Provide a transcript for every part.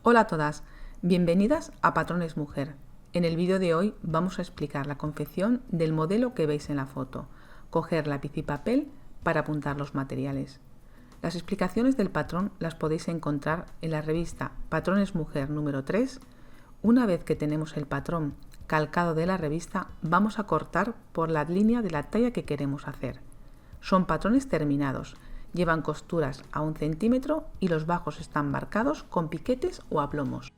Hola a todas, bienvenidas a Patrones Mujer. En el vídeo de hoy vamos a explicar la confección del modelo que veis en la foto, coger lápiz y papel para apuntar los materiales. Las explicaciones del patrón las podéis encontrar en la revista Patrones Mujer número 3. Una vez que tenemos el patrón calcado de la revista, vamos a cortar por la línea de la talla que queremos hacer. Son patrones terminados, llevan costuras a 1 centímetro y los bajos están marcados con piquetes o aplomos.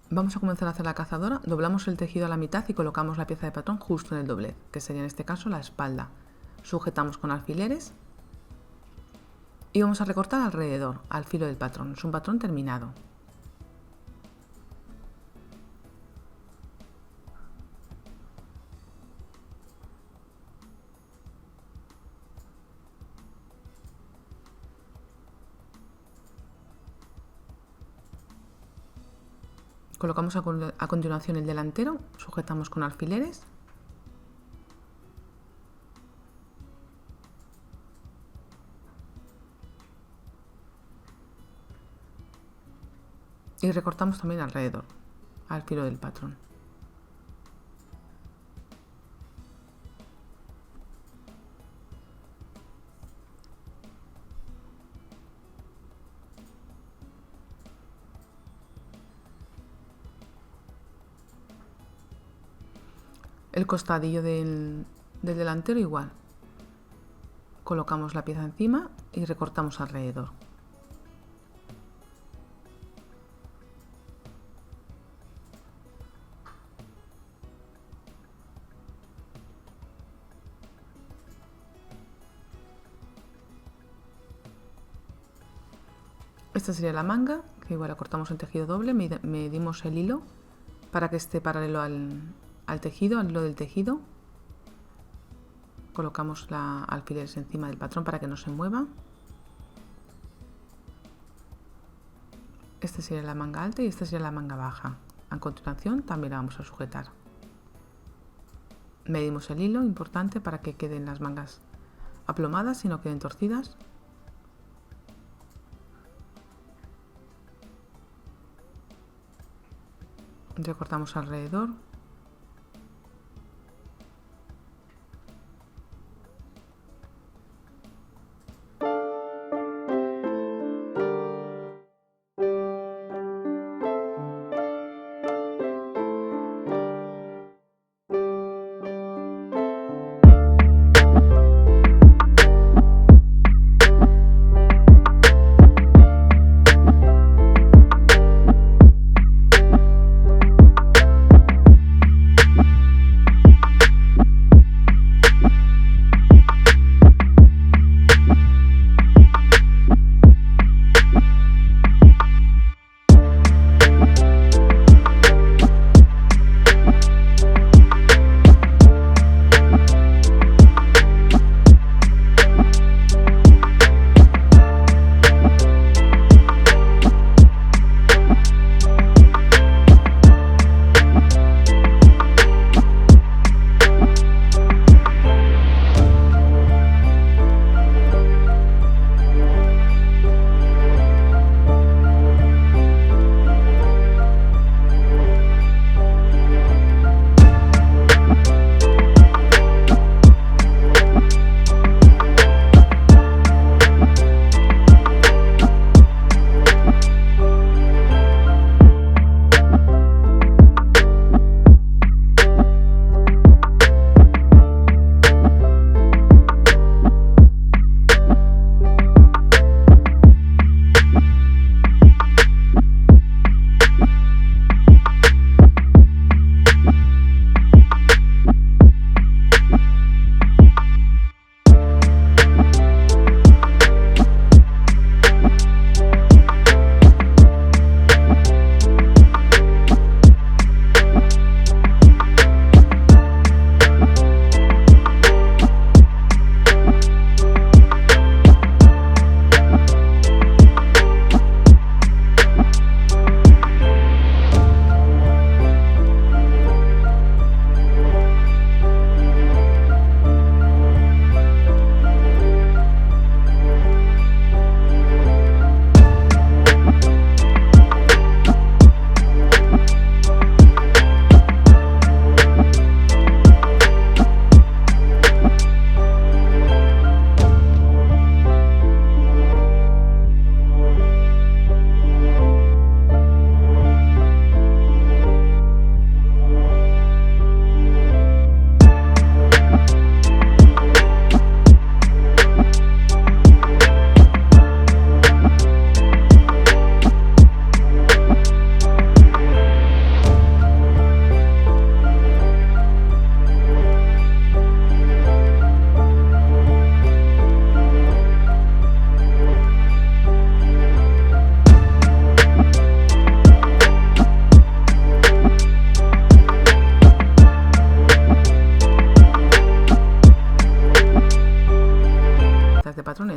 Vamos a comenzar a hacer la cazadora, doblamos el tejido a la mitad y colocamos la pieza de patrón justo en el doblez, que sería en este caso la espalda. Sujetamos con alfileres y vamos a recortar alrededor, al filo del patrón. Es un patrón terminado. Colocamos a continuación el delantero, sujetamos con alfileres y recortamos también alrededor, al filo del patrón. El costadillo del delantero igual. Colocamos la pieza encima y recortamos alrededor. Esta sería la manga, que igual la cortamos en tejido doble, medimos el hilo para que esté paralelo al tejido, al hilo del tejido. Colocamos alfileres encima del patrón para que no se mueva. Esta sería la manga alta y esta sería la manga baja. A continuación también la vamos a sujetar. Medimos el hilo, importante para que queden las mangas aplomadas y no queden torcidas. Recortamos alrededor.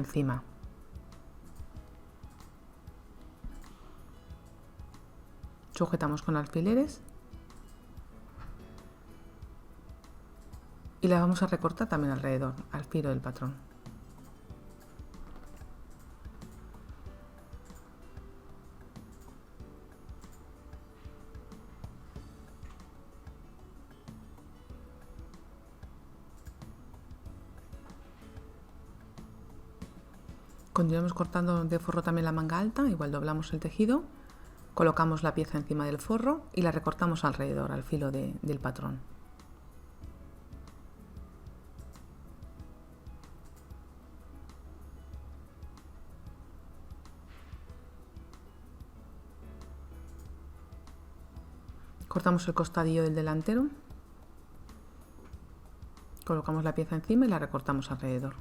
encima. Sujetamos con alfileres y las vamos a recortar también alrededor, al filo del patrón. Continuamos cortando de forro también la manga alta, igual doblamos el tejido, colocamos la pieza encima del forro y la recortamos alrededor, al filo del patrón. Cortamos el costadillo del delantero, colocamos la pieza encima y la recortamos alrededor.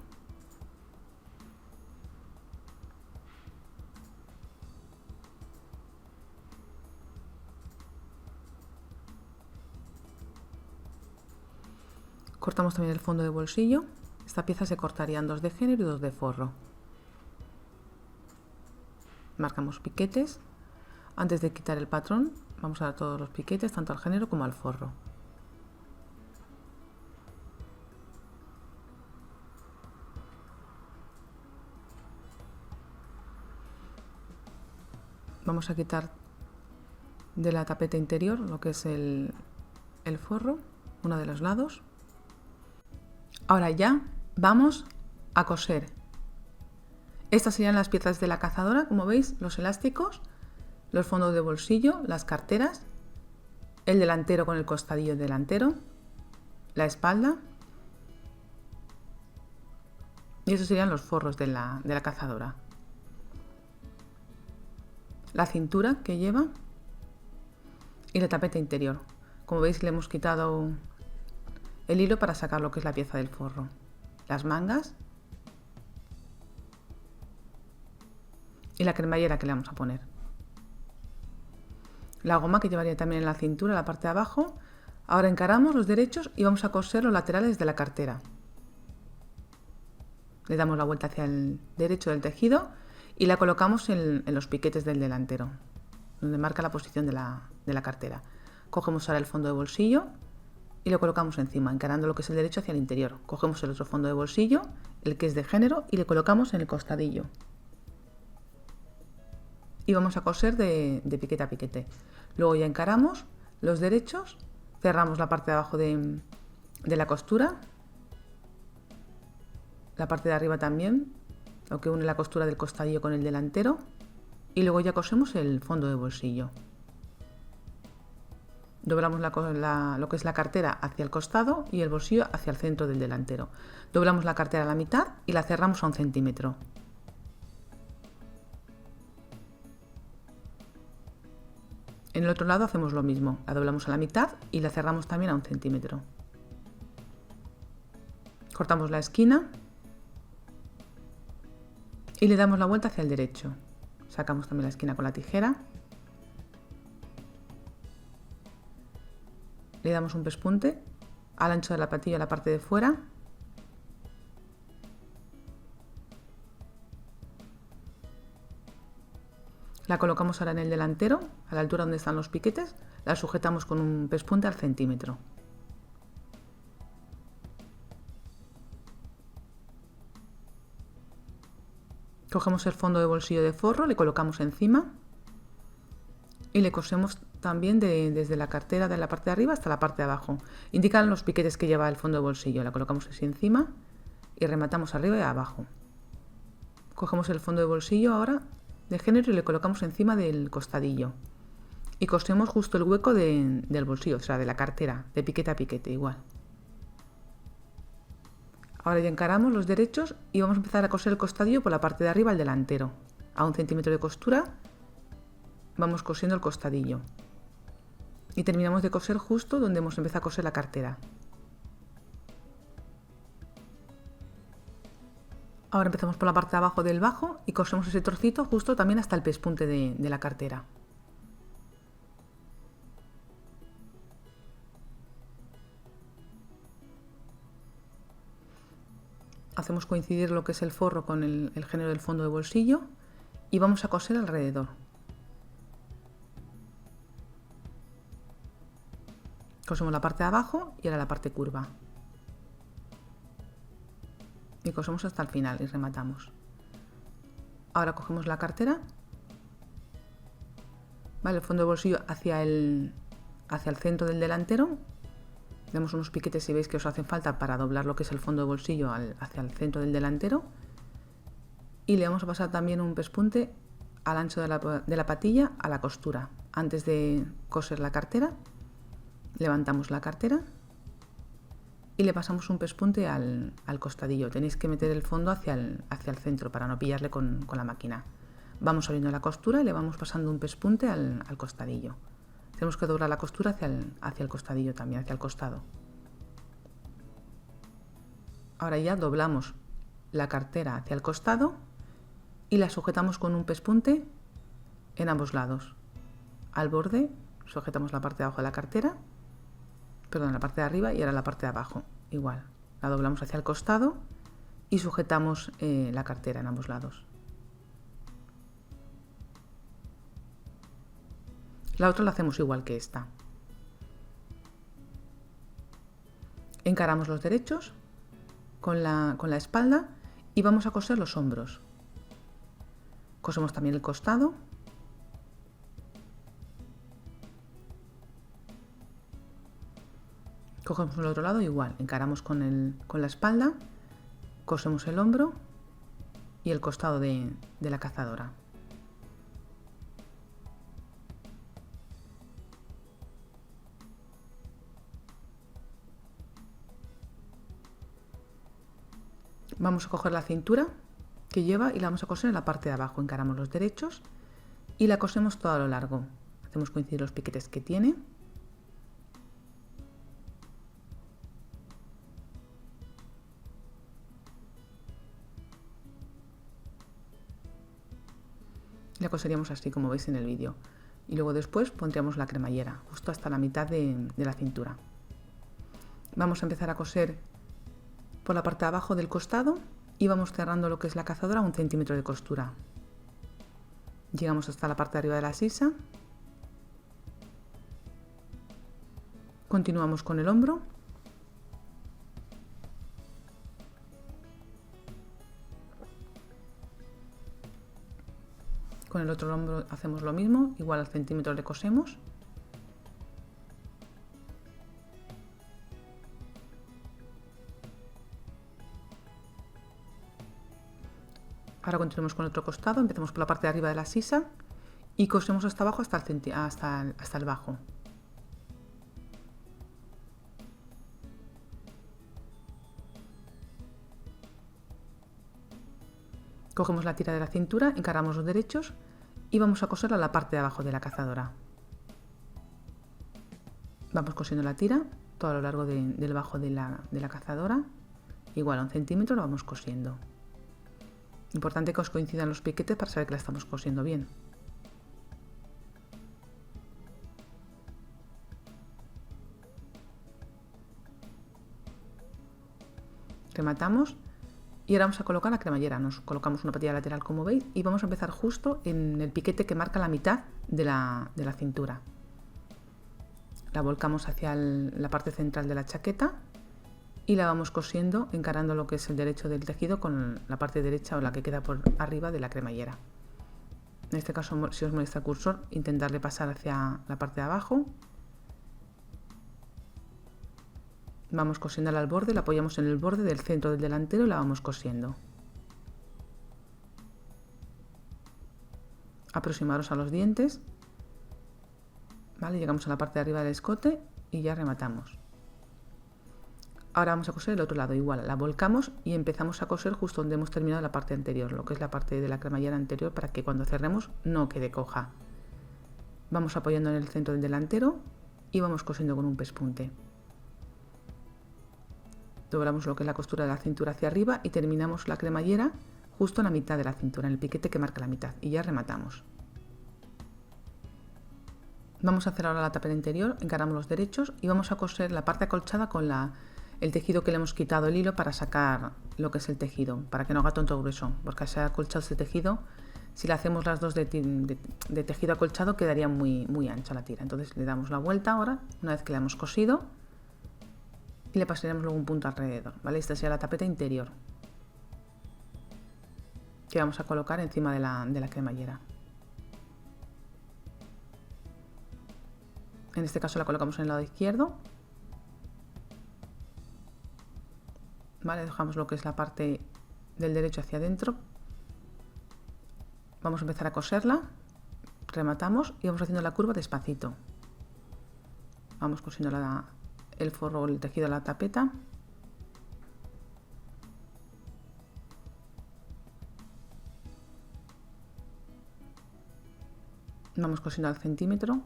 Cortamos también el fondo de bolsillo. Esta pieza se cortaría en 2 de género y 2 de forro. Marcamos piquetes. Antes de quitar el patrón, vamos a dar todos los piquetes, tanto al género como al forro. Vamos a quitar de la tapeta interior lo que es el forro, uno de los lados. Ahora ya vamos a coser. Estas serían las piezas de la cazadora, como veis, los elásticos, los fondos de bolsillo, las carteras, el delantero con el costadillo delantero, la espalda y esos serían los forros de la cazadora. La cintura que lleva y la tapeta interior. Como veis, le hemos quitado el hilo para sacar lo que es la pieza del forro. Las mangas y la cremallera que le vamos a poner. La goma que llevaría también en la cintura, la parte de abajo. Ahora encaramos los derechos y vamos a coser los laterales de la cartera. Le damos la vuelta hacia el derecho del tejido y la colocamos en los piquetes del delantero, donde marca la posición de la cartera. Cogemos ahora el fondo de bolsillo y lo colocamos encima, encarando lo que es el derecho hacia el interior. Cogemos el otro fondo de bolsillo, el que es de género, y le colocamos en el costadillo. Y vamos a coser de piquete a piquete. Luego ya encaramos los derechos, cerramos la parte de abajo de la costura, la parte de arriba también, lo que une la costura del costadillo con el delantero, y luego ya cosemos el fondo de bolsillo. Doblamos lo que es la cartera hacia el costado y el bolsillo hacia el centro del delantero. Doblamos la cartera a la mitad y la cerramos a 1 centímetro. En el otro lado hacemos lo mismo, la doblamos a la mitad y la cerramos también a 1 centímetro. Cortamos la esquina y le damos la vuelta hacia el derecho. Sacamos también la esquina con la tijera. Le damos un pespunte al ancho de la patilla a la parte de fuera. La colocamos ahora en el delantero, a la altura donde están los piquetes. La sujetamos con un pespunte al centímetro. Cogemos el fondo de bolsillo de forro, le colocamos encima y le cosemos también desde la cartera de la parte de arriba hasta la parte de abajo. Indican los piquetes que lleva el fondo de bolsillo. La colocamos así encima y rematamos arriba y abajo. Cogemos el fondo de bolsillo ahora de género y le colocamos encima del costadillo. Y cosemos justo el hueco del bolsillo, o sea, de la cartera, de piquete a piquete, igual. Ahora ya encaramos los derechos y vamos a empezar a coser el costadillo por la parte de arriba al delantero. A 1 centímetro de costura vamos cosiendo el costadillo. Y terminamos de coser justo donde hemos empezado a coser la cartera. Ahora empezamos por la parte de abajo del bajo y cosemos ese trocito justo también hasta el pespunte de la cartera. hacemos coincidir lo que es el forro con el género del fondo de bolsillo y vamos a coser alrededor. Cosemos la parte de abajo y ahora la parte curva. Y cosemos hasta el final y rematamos. Ahora cogemos la cartera, ¿vale? El fondo de bolsillo hacia el centro del delantero. Damos unos piquetes si veis que os hacen falta para doblar lo que es el fondo de bolsillo hacia el centro del delantero. Y le vamos a pasar también un pespunte al ancho de la patilla a la costura. Antes de coser la cartera, levantamos la cartera y le pasamos un pespunte al costadillo. Tenéis que meter el fondo hacia el centro para no pillarle con la máquina. Vamos abriendo la costura y le vamos pasando un pespunte al costadillo. Tenemos que doblar la costura hacia el costadillo también, hacia el costado. Ahora ya doblamos la cartera hacia el costado y la sujetamos con un pespunte en ambos lados. Al borde sujetamos la parte de abajo de la cartera, perdón, la parte de arriba, y ahora la parte de abajo. Igual, la doblamos hacia el costado y sujetamos la cartera en ambos lados. La otra la hacemos igual que esta. Encaramos los derechos con la espalda y vamos a coser los hombros. Cosemos también el costado. Cogemos el otro lado igual, encaramos con la espalda, cosemos el hombro y el costado de la cazadora. Vamos a coger la cintura que lleva y la vamos a coser en la parte de abajo. Encaramos los derechos y la cosemos todo a lo largo. Hacemos coincidir los piquetes que tiene. La coseríamos así como veis en el vídeo. Y luego después pondríamos la cremallera, justo hasta la mitad de la cintura. Vamos a empezar a coser por la parte de abajo del costado y vamos cerrando lo que es la cazadora a 1 centímetro de costura. Llegamos hasta la parte de arriba de la sisa. Continuamos con el hombro. Con el otro hombro hacemos lo mismo, igual al centímetro le cosemos. Ahora continuamos con el otro costado, empezamos por la parte de arriba de la sisa y cosemos hasta abajo hasta el bajo. Cogemos la tira de la cintura, encaramos los derechos y vamos a coser a la parte de abajo de la cazadora. Vamos cosiendo la tira todo a lo largo del bajo de la cazadora, igual a 1 centímetro lo vamos cosiendo. Importante que os coincidan los piquetes para saber que la estamos cosiendo bien. Rematamos y ahora vamos a colocar la cremallera. Nos colocamos una patilla lateral como veis y vamos a empezar justo en el piquete que marca la mitad de la cintura. La volcamos hacia la parte central de la chaqueta y la vamos cosiendo encarando lo que es el derecho del tejido con la parte derecha o la que queda por arriba de la cremallera. En este caso, si os molesta el cursor, intentarle pasar hacia la parte de abajo. Vamos cosiéndola al borde, la apoyamos en el borde del centro del delantero y la vamos cosiendo. Aproximaros a los dientes. Vale, llegamos a la parte de arriba del escote y ya rematamos. Ahora vamos a coser el otro lado, igual, la volcamos y empezamos a coser justo donde hemos terminado la parte anterior, lo que es la parte de la cremallera anterior, para que cuando cerremos no quede coja. Vamos apoyando en el centro del delantero y vamos cosiendo con un pespunte. Doblamos lo que es la costura de la cintura hacia arriba y terminamos la cremallera justo en la mitad de la cintura, en el piquete que marca la mitad, y ya rematamos. Vamos a hacer ahora la tapa interior, encaramos los derechos y vamos a coser la parte acolchada con el tejido que le hemos quitado el hilo para sacar lo que es el tejido, para que no haga tanto grueso, porque al ser acolchado este tejido, si le hacemos las dos de tejido acolchado quedaría muy ancha la tira. Entonces le damos la vuelta ahora, una vez que la hemos cosido, y le pasaremos luego un punto alrededor, ¿vale? Esta sería la tapeta interior que vamos a colocar encima de la cremallera. En este caso la colocamos en el lado izquierdo, ¿vale? Dejamos lo que es la parte del derecho hacia adentro. Vamos a empezar a coserla, rematamos y vamos haciendo la curva despacito. Vamos cosiendo el forro, el tejido de la tapeta. Vamos cosiendo al centímetro.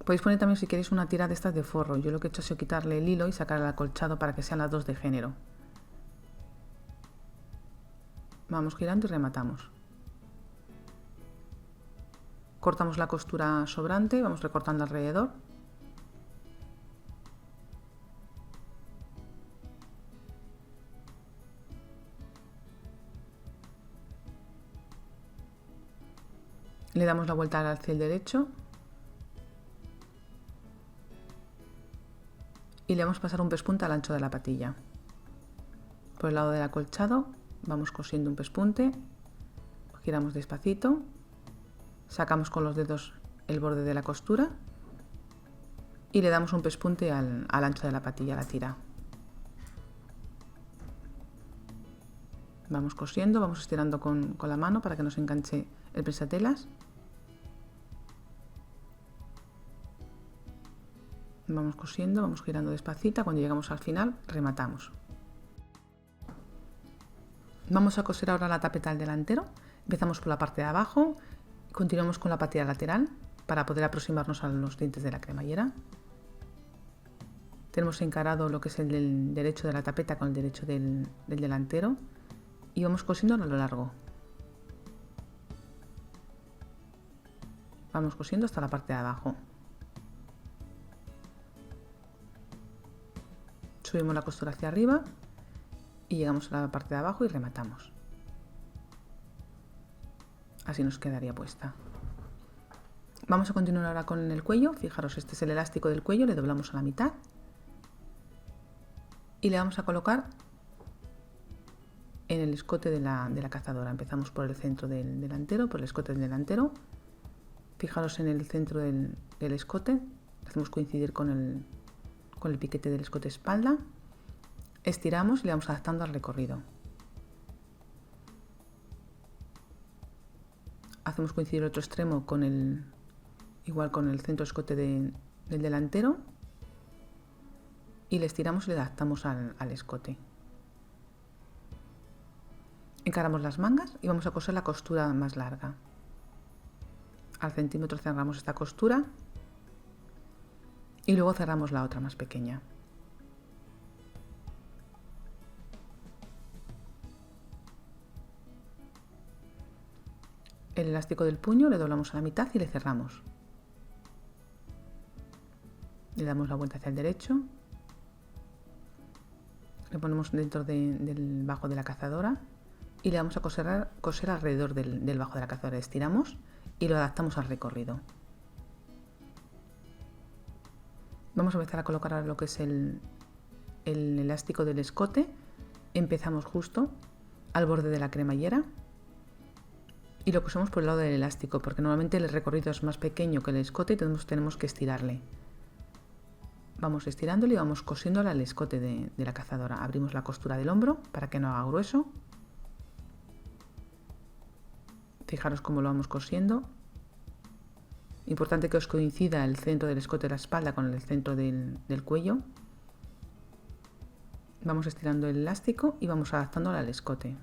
Podéis poner también, si queréis, una tira de estas de forro. Yo lo que he hecho ha sido quitarle el hilo y sacar el acolchado para que sean las dos de género. Vamos girando y rematamos. Cortamos la costura sobrante, vamos recortando alrededor. Le damos la vuelta hacia el derecho. Y le vamos a pasar un pespunte al ancho de la patilla. Por el lado del acolchado vamos cosiendo un pespunte, giramos despacito, sacamos con los dedos el borde de la costura y le damos un pespunte al ancho de la patilla, a la tira. Vamos cosiendo, vamos estirando con la mano para que no se enganche el prensatelas. Vamos cosiendo, vamos girando despacito, cuando llegamos al final rematamos. Vamos a coser ahora la tapeta al delantero. Empezamos por la parte de abajo, continuamos con la patilla lateral para poder aproximarnos a los dientes de la cremallera. Tenemos encarado lo que es el del derecho de la tapeta con el derecho del delantero y vamos cosiendo a lo largo. Vamos cosiendo hasta la parte de abajo. Subimos la costura hacia arriba y llegamos a la parte de abajo y rematamos. Así nos quedaría puesta. Vamos a continuar ahora con el cuello. Fijaros, este es el elástico del cuello, le doblamos a la mitad y le vamos a colocar en el escote de la cazadora. Empezamos por el centro del delantero, por el escote del delantero. Fijaros en el centro del escote, hacemos coincidir con el piquete del escote espalda. Estiramos y le vamos adaptando al recorrido. Hacemos coincidir el otro extremo igual con el centro escote del delantero y le estiramos y le adaptamos al escote. Encaramos las mangas y vamos a coser la costura más larga. Al centímetro cerramos esta costura y luego cerramos la otra más pequeña. El elástico del puño le doblamos a la mitad y le cerramos. Le damos la vuelta hacia el derecho. Le ponemos dentro del bajo de la cazadora y le vamos a coser alrededor del bajo de la cazadora. Estiramos y lo adaptamos al recorrido. Vamos a empezar a colocar ahora lo que es el elástico del escote. Empezamos justo al borde de la cremallera y lo cosemos por el lado del elástico, porque normalmente el recorrido es más pequeño que el escote y tenemos que estirarle. Vamos estirándole y vamos cosiéndole al escote de la cazadora. Abrimos la costura del hombro para que no haga grueso. Fijaros cómo lo vamos cosiendo. Importante que os coincida el centro del escote de la espalda con el centro del cuello. Vamos estirando el elástico y vamos adaptándolo al escote.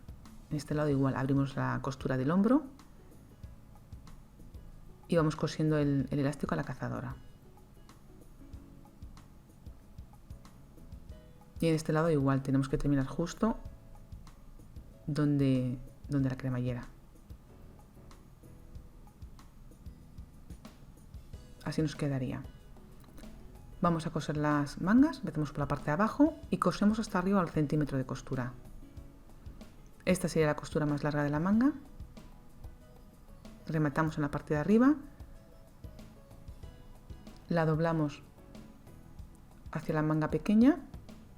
En este lado igual, abrimos la costura del hombro y vamos cosiendo el elástico a la cazadora. Y en este lado igual, tenemos que terminar justo donde la cremallera. Así nos quedaría. Vamos a coser las mangas, empezamos por la parte de abajo y cosemos hasta arriba al centímetro de costura. Esta sería la costura más larga de la manga. Rematamos en la parte de arriba, la doblamos hacia la manga pequeña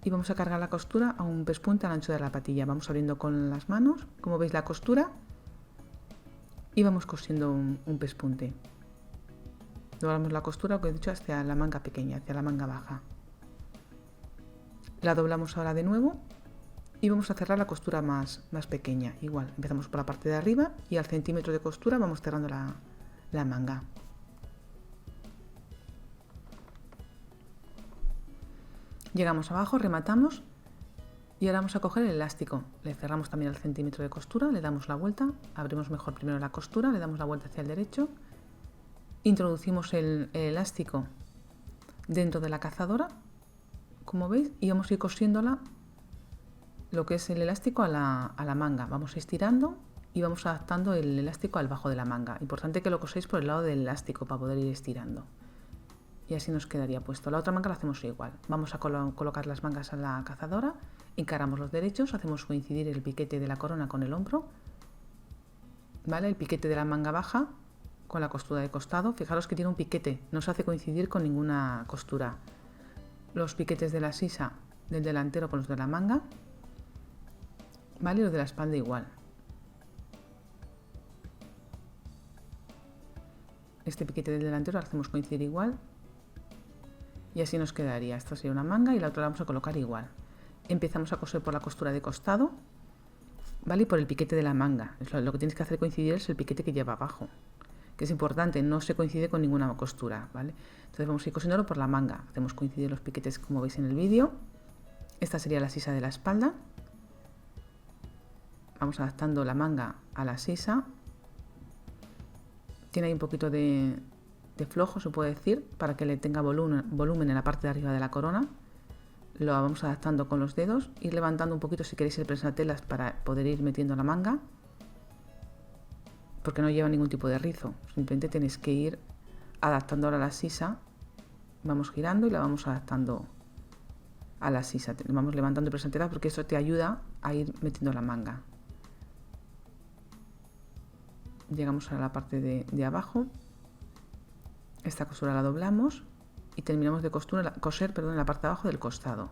y vamos a cargar la costura a un pespunte al ancho de la patilla. Vamos abriendo con las manos, como veis, la costura y vamos cosiendo un pespunte. Doblamos la costura, como he dicho, hacia la manga pequeña, hacia la manga baja. La doblamos ahora de nuevo y vamos a cerrar la costura más pequeña. Igual, empezamos por la parte de arriba y al centímetro de costura vamos cerrando la manga. Llegamos abajo, rematamos y ahora vamos a coger el elástico. Le cerramos también al centímetro de costura, le damos la vuelta, abrimos mejor primero la costura, le damos la vuelta hacia el derecho, introducimos el elástico dentro de la cazadora, como veis, y vamos a ir cosiéndola, lo que es el elástico a la manga. Vamos estirando y vamos adaptando el elástico al bajo de la manga. Importante que lo coséis por el lado del elástico para poder ir estirando. Y así nos quedaría puesto. La otra manga la hacemos igual. Vamos a colocar las mangas a la cazadora, encaramos los derechos, hacemos coincidir el piquete de la corona con el hombro, ¿vale? El piquete de la manga baja con la costura de costado. Fijaros que tiene un piquete, no se hace coincidir con ninguna costura. Los piquetes de la sisa del delantero con los de la manga, ¿vale? Los de la espalda igual. Este piquete del delantero lo hacemos coincidir igual. Y así nos quedaría. Esta sería una manga y la otra la vamos a colocar igual. Empezamos a coser por la costura de costado, ¿vale? Y por el piquete de la manga. Lo que tienes que hacer coincidir es el piquete que lleva abajo, que es importante, no se coincide con ninguna costura, ¿vale? Entonces vamos a ir cosiéndolo por la manga. Hacemos coincidir los piquetes como veis en el vídeo. Esta sería la sisa de la espalda. Vamos adaptando la manga a la sisa. Tiene ahí un poquito de flojo, se puede decir, para que le tenga volumen en la parte de arriba de la corona. Lo vamos adaptando con los dedos, ir levantando un poquito si queréis el prensatelas para poder ir metiendo la manga, porque no lleva ningún tipo de rizo, simplemente tenéis que ir adaptando ahora la sisa. Vamos girando y la vamos adaptando a la sisa, vamos levantando el prensatelas porque eso te ayuda a ir metiendo la manga. Llegamos a la parte de abajo. Esta costura la doblamos y terminamos de coser en la parte de abajo del costado.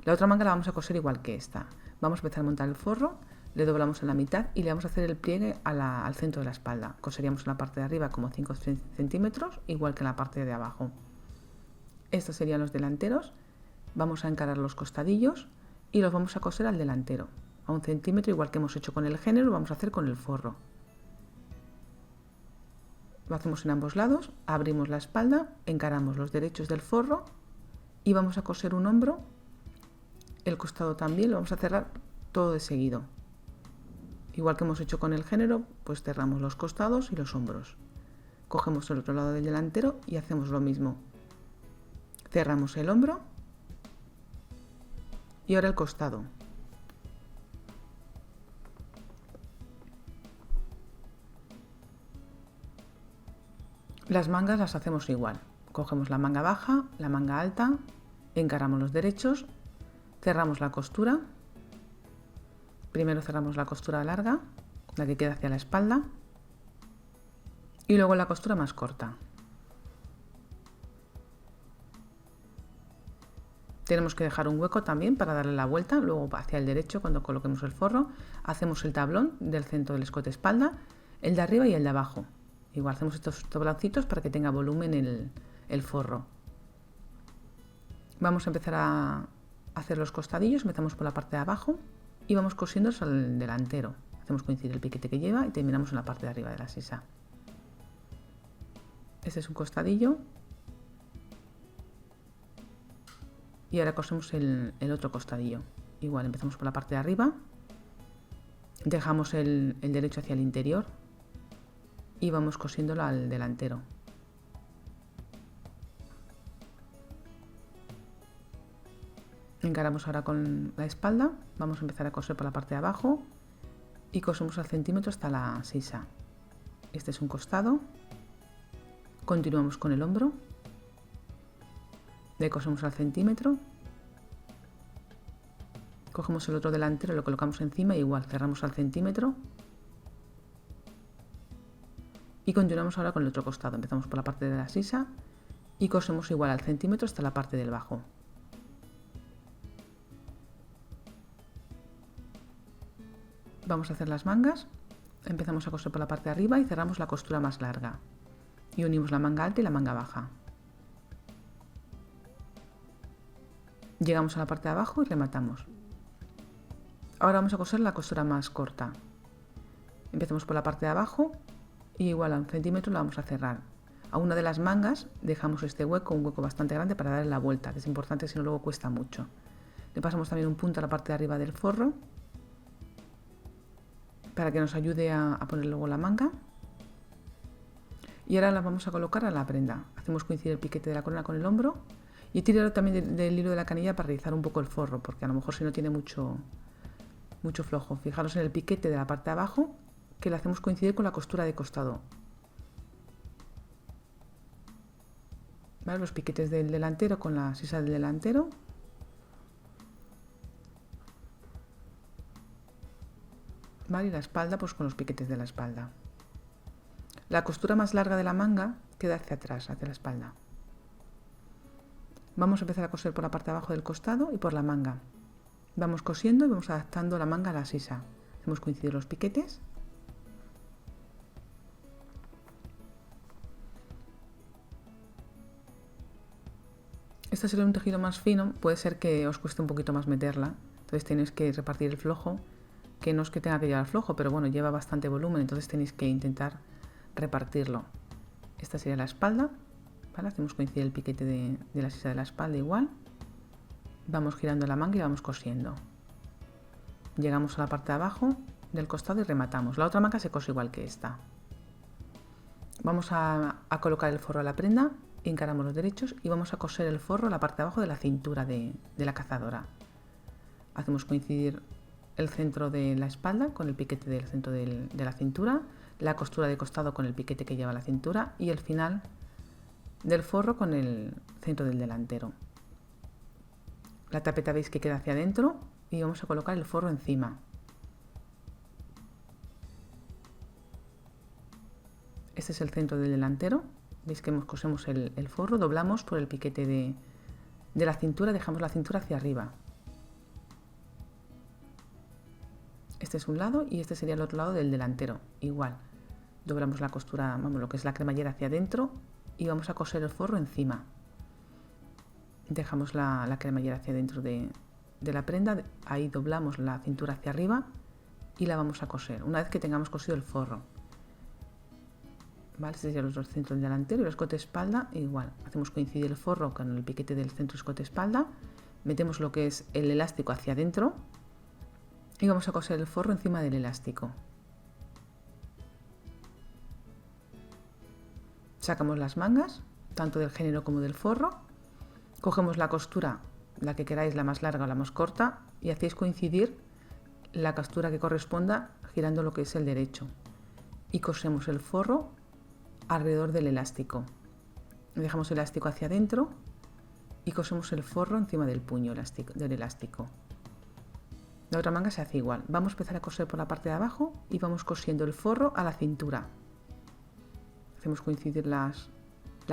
La otra manga la vamos a coser igual que esta. Vamos a empezar a montar el forro, le doblamos en la mitad y le vamos a hacer el pliegue al centro de la espalda. Coseríamos en la parte de arriba como 5 centímetros, igual que en la parte de abajo. Estos serían los delanteros. Vamos a encarar los costadillos y los vamos a coser al delantero. A 1 centímetro, igual que hemos hecho con el género, lo vamos a hacer con el forro. Lo hacemos en ambos lados, abrimos la espalda, encaramos los derechos del forro y vamos a coser un hombro, el costado también, lo vamos a cerrar todo de seguido. Igual que hemos hecho con el género, pues cerramos los costados y los hombros. Cogemos el otro lado del delantero y hacemos lo mismo. Cerramos el hombro y ahora el costado. Las mangas las hacemos igual. Cogemos la manga baja, la manga alta, encaramos los derechos, cerramos la costura. Primero cerramos la costura larga, la que queda hacia la espalda, y luego la costura más corta. Tenemos que dejar un hueco también para darle la vuelta, luego hacia el derecho cuando coloquemos el forro. Hacemos el tablón del centro del escote espalda, el de arriba y el de abajo. Igual hacemos estos tabloncitos para que tenga volumen el forro. Vamos a empezar a hacer los costadillos, empezamos por la parte de abajo y vamos cosiéndolos al delantero. Hacemos coincidir el piquete que lleva y terminamos en la parte de arriba de la sisa. Este es un costadillo. Y ahora cosemos el otro costadillo. Igual empezamos por la parte de arriba, dejamos el derecho hacia el interior y vamos cosiéndolo al delantero. Encaramos ahora con la espalda, vamos a empezar a coser por la parte de abajo y cosemos al centímetro hasta la sisa. Este es un costado, continuamos con el hombro, le cosemos al centímetro, cogemos el otro delantero, lo colocamos encima, igual cerramos al centímetro y continuamos ahora con el otro costado. Empezamos por la parte de la sisa y cosemos igual al centímetro hasta la parte del bajo. Vamos a hacer las mangas, empezamos a coser por la parte de arriba y cerramos la costura más larga y unimos la manga alta y la manga baja. Llegamos a la parte de abajo y rematamos. Ahora vamos a coser la costura más corta. Empezamos por la parte de abajo y igual a un centímetro la vamos a cerrar. A una de las mangas dejamos este hueco, un hueco bastante grande para darle la vuelta, que es importante, si no luego cuesta mucho. Le pasamos también un punto a la parte de arriba del forro para que nos ayude a poner luego la manga. Y ahora la vamos a colocar a la prenda. Hacemos coincidir el piquete de la corona con el hombro y he tirado también del hilo de la canilla para rizar un poco el forro, porque a lo mejor si no tiene mucho flojo. Fijaros en el piquete de la parte de abajo, que le hacemos coincidir con la costura de costado. ¿Vale? Los piquetes del delantero con la sisa del delantero. ¿Vale? Y la espalda pues con los piquetes de la espalda. La costura más larga de la manga queda hacia atrás, hacia la espalda. Vamos a empezar a coser por la parte de abajo del costado y por la manga. Vamos cosiendo y vamos adaptando la manga a la sisa. Hacemos coincidir los piquetes. Este sería un tejido más fino, puede ser que os cueste un poquito más meterla, entonces tenéis que repartir el flojo, que no es que tenga que llevar flojo, pero bueno, lleva bastante volumen, entonces tenéis que intentar repartirlo. Esta sería la espalda, ¿vale? Hacemos coincidir el piquete de la sisa de la espalda igual. Vamos girando la manga y vamos cosiendo. Llegamos a la parte de abajo del costado y rematamos. La otra manga se cose igual que esta. Vamos a colocar el forro a la prenda, encaramos los derechos y vamos a coser el forro a la parte de abajo de la cintura de la cazadora. Hacemos coincidir el centro de la espalda con el piquete del centro de la cintura, la costura de costado con el piquete que lleva la cintura y el final del forro con el centro del delantero. La tapeta veis que queda hacia adentro y vamos a colocar el forro encima. Este es el centro del delantero. Veis que cosemos el forro, doblamos por el piquete de la cintura, dejamos la cintura hacia arriba. Este es un lado y este sería el otro lado del delantero. Igual, doblamos la costura, vamos, lo que es la cremallera hacia adentro y vamos a coser el forro encima. Dejamos la cremallera hacia dentro de la prenda, ahí doblamos la cintura hacia arriba y la vamos a coser una vez que tengamos cosido el forro. ¿Vale? Este sería el centro del delantero y el escote espalda igual. Hacemos coincidir el forro con el piquete del centro escote espalda, metemos lo que es el elástico hacia adentro y vamos a coser el forro encima del elástico. Sacamos las mangas, tanto del género como del forro. Cogemos la costura, la que queráis, la más larga o la más corta, y hacéis coincidir la costura que corresponda girando lo que es el derecho. Y cosemos el forro alrededor del elástico. Dejamos el elástico hacia adentro y cosemos el forro encima del puño del elástico. La otra manga se hace igual. Vamos a empezar a coser por la parte de abajo y vamos cosiendo el forro a la cintura. Hacemos coincidir la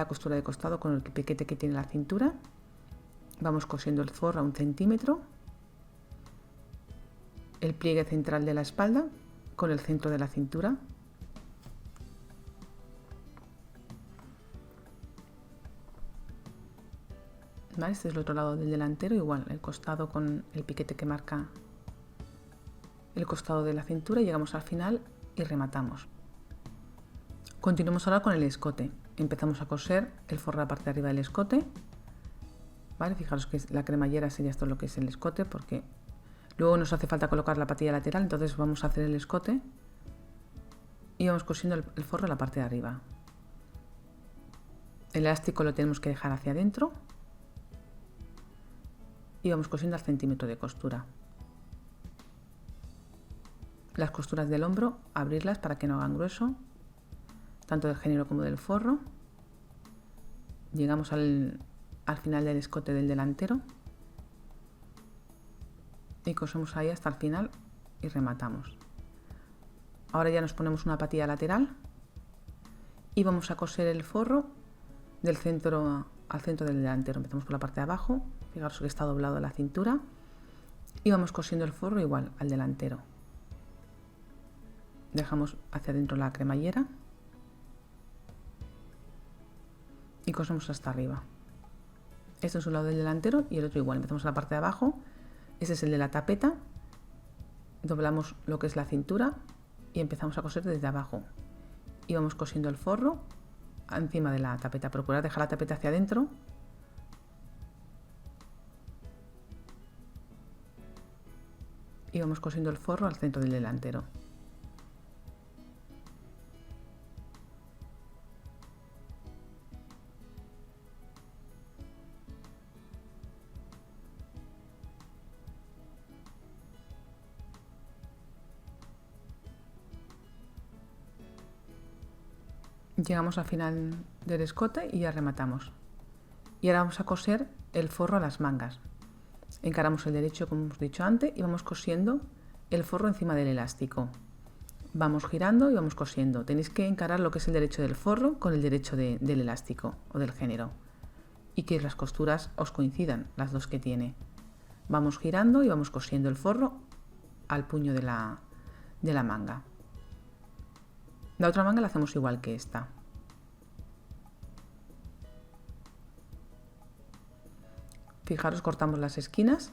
costura de costado con el piquete que tiene la cintura. Vamos cosiendo el forro a 1 centímetro, el pliegue central de la espalda con el centro de la cintura. ¿Vale? Este es el otro lado del delantero, igual, el costado con el piquete que marca el costado de la cintura. Llegamos al final y rematamos. Continuamos ahora con el escote. Empezamos a coser el forro a la parte de arriba del escote. ¿Vale? Fijaros que la cremallera sería esto lo que es el escote, porque luego nos hace falta colocar la patilla lateral, entonces vamos a hacer el escote y vamos cosiendo el forro a la parte de arriba. El elástico lo tenemos que dejar hacia adentro y vamos cosiendo al centímetro de costura. Las costuras del hombro, abrirlas para que no hagan grueso, tanto del género como del forro. Llegamos al al final del escote del delantero y cosemos ahí hasta el final y rematamos. Ahora ya nos ponemos una patilla lateral y vamos a coser el forro del centro al centro del delantero. Empezamos por la parte de abajo, fijaros que está doblado la cintura y vamos cosiendo el forro igual al delantero. Dejamos hacia adentro la cremallera y cosemos hasta arriba. Este es un lado del delantero y el otro igual. Empezamos en la parte de abajo, este es el de la tapeta, doblamos lo que es la cintura y empezamos a coser desde abajo. Y vamos cosiendo el forro encima de la tapeta. Procurar dejar la tapeta hacia adentro. Y vamos cosiendo el forro al centro del delantero. Llegamos al final del escote y ya rematamos. Y ahora vamos a coser el forro a las mangas. Encaramos el derecho como hemos dicho antes y vamos cosiendo el forro encima del elástico. Vamos girando y vamos cosiendo. Tenéis que encarar lo que es el derecho del forro con el derecho del elástico o del género. Y que las costuras os coincidan, las dos que tiene. Vamos girando y vamos cosiendo el forro al puño de la manga. La otra manga la hacemos igual que esta. Fijaros, cortamos las esquinas.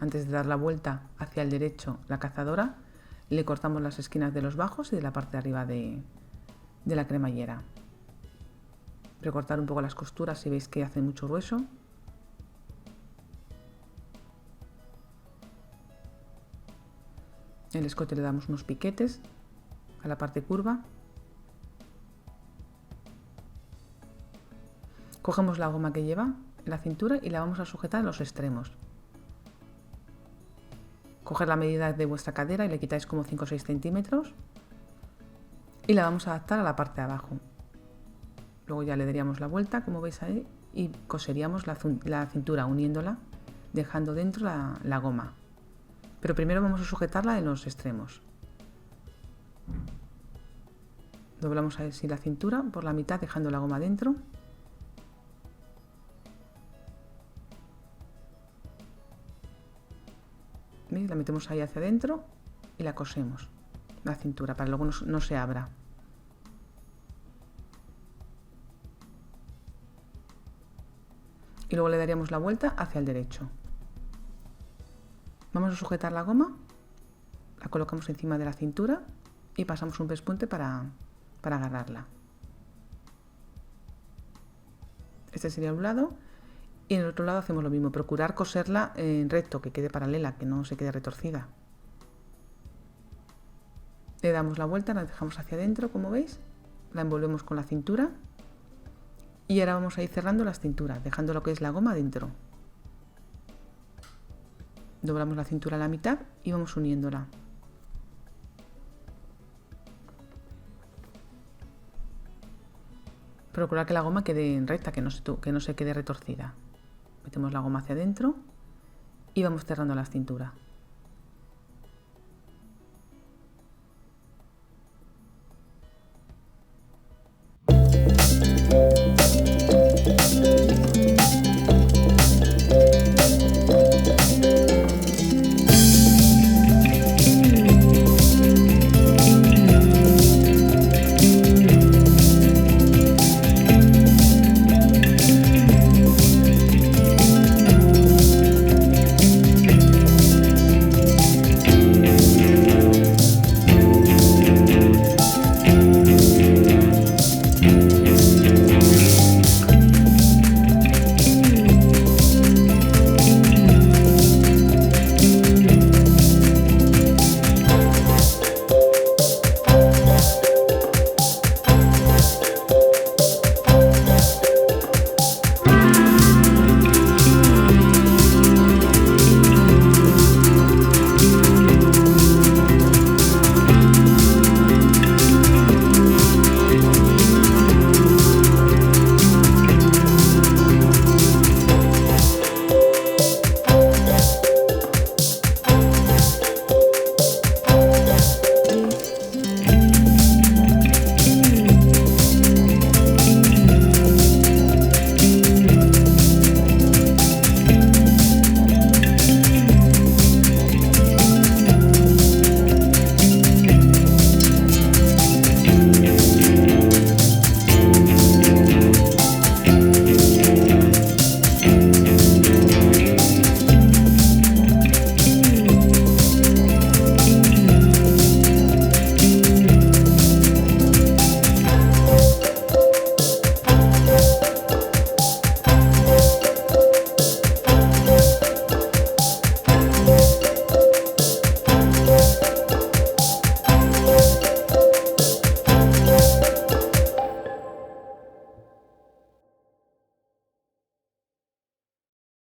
Antes de dar la vuelta hacia el derecho, la cazadora, le cortamos las esquinas de los bajos y de la parte de arriba de la cremallera. Recortar un poco las costuras si veis que hace mucho grueso. El escote le damos unos piquetes a la parte curva. Cogemos la goma que lleva en la cintura y la vamos a sujetar en los extremos. Coger la medida de vuestra cadera y le quitáis como 5 o 6 centímetros y la vamos a adaptar a la parte de abajo. Luego ya le daríamos la vuelta, como veis ahí, y coseríamos la cintura uniéndola, dejando dentro la goma. Pero primero vamos a sujetarla en los extremos. Doblamos así la cintura por la mitad dejando la goma dentro. ¿Veis? La metemos ahí hacia adentro y la cosemos, la cintura, para que luego no se abra. Y luego le daríamos la vuelta hacia el derecho. Vamos a sujetar la goma, la colocamos encima de la cintura y pasamos un pespunte para agarrarla. Este sería un lado y en el otro lado hacemos lo mismo, procurar coserla en recto, que quede paralela, que no se quede retorcida. Le damos la vuelta, la dejamos hacia adentro, como veis, la envolvemos con la cintura y ahora vamos a ir cerrando las cinturas, dejando lo que es la goma dentro. Doblamos la cintura a la mitad y vamos uniéndola. Procurar que la goma quede recta, que no se quede retorcida. Metemos la goma hacia adentro y vamos cerrando la cintura.